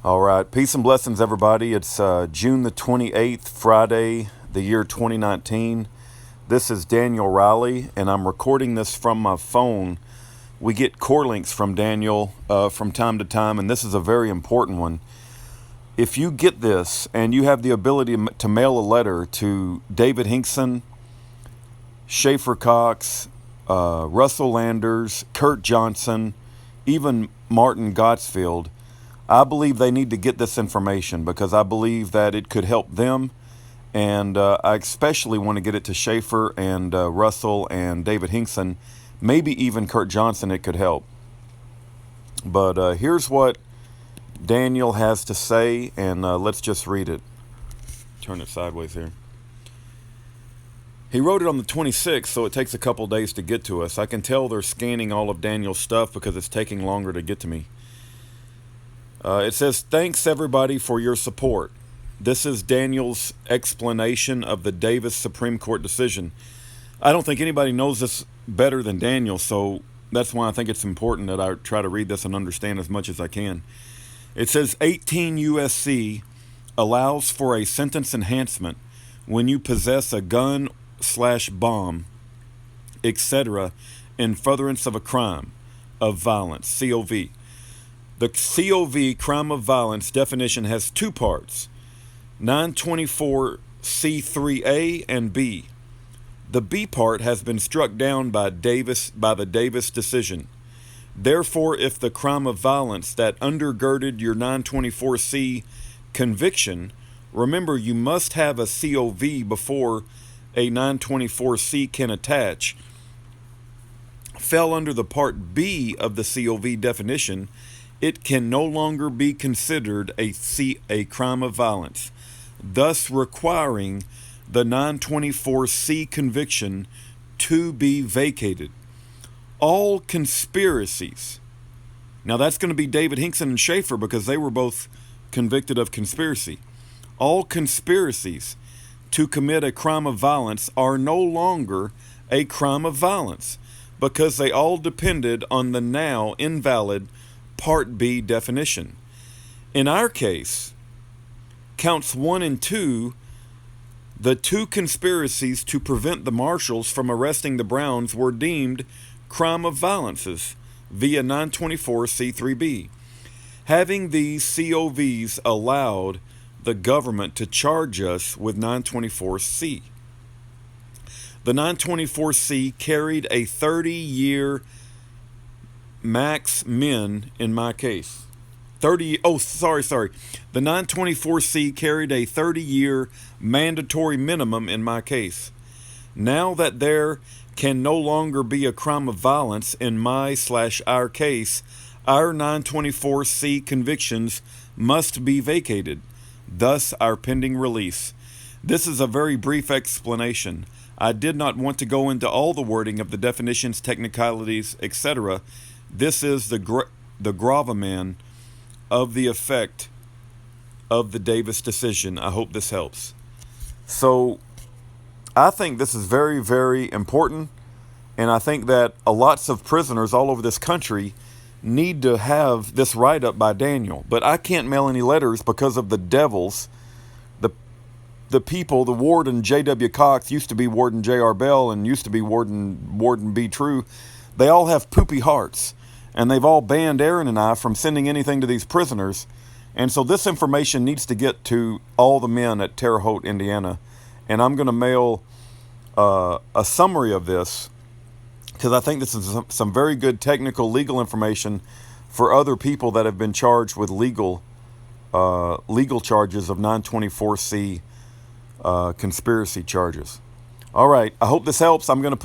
All right. Peace and blessings, everybody. It's June the 28th, Friday, the year 2019. This is Daniel Riley, and I'm recording this from my phone. We get core links from Daniel from time to time, and this is a very important one. If you get this and you have the ability to mail a letter to David Hinkson, Schaefer Cox, Russell Landers, Kurt Johnson, even Martin Gottsfield, I believe they need to get this information because I believe that it could help them. And I especially want to get it to Schaefer and Russell and David Hinkson, maybe even Kurt Johnson, it could help. But here's what Daniel has to say, and let's just read it. Turn it sideways here. He wrote it on the 26th, so it takes a couple days to get to us. I can tell they're scanning all of Daniel's stuff because it's taking longer to get to me. It says, "Thanks everybody for your support. This is Daniel's explanation of the Davis Supreme Court decision." I don't think anybody knows this better than Daniel, so that's why I think it's important that I try to read this and understand as much as I can. It says 18 U.S.C. allows for a sentence enhancement when you possess a gun/bomb, etc., in furtherance of a crime of violence, COV. The COV, crime of violence, definition has two parts, 924C3A and B. The B part has been struck down by the Davis decision. Therefore, if the crime of violence that undergirded your 924C conviction, remember you must have a COV before a 924C can attach, fell under the Part B of the COV definition, it can no longer be considered a crime of violence, thus requiring the 924C conviction to be vacated. All conspiracies, now that's going to be David Hinkson and Schaefer because they were both convicted of conspiracy. All conspiracies to commit a crime of violence are no longer a crime of violence because they all depended on the now invalid Part B definition. In our case, counts 1 and 2, the two conspiracies to prevent the Marshals from arresting the Browns were deemed crime of violences via 924C3B. Having these COVs allowed the government to charge us with 924C. The 924C carried a 30-year max min in my case. The 924C carried a 30-year mandatory minimum in my case. Now that there can no longer be a crime of violence in my/our case, our 924C convictions must be vacated, thus our pending release. This is a very brief explanation. I did not want to go into all the wording of the definitions, technicalities, etc. This is the gravamen of the effect of the Davis decision. I hope this helps. So I think this is very, very important. And I think that lots of prisoners all over this country need to have this write-up by Daniel. But I can't mail any letters because of the devils. The people, the warden J.W. Cox, used to be warden J.R. Bell, and used to be warden B. True. They all have poopy hearts. And they've all banned Aaron and I from sending anything to these prisoners. And so this information needs to get to all the men at Terre Haute, Indiana. And I'm going to mail a summary of this because I think this is some very good technical legal information for other people that have been charged with legal charges of 924C conspiracy charges. All right. I hope this helps. I'm going to put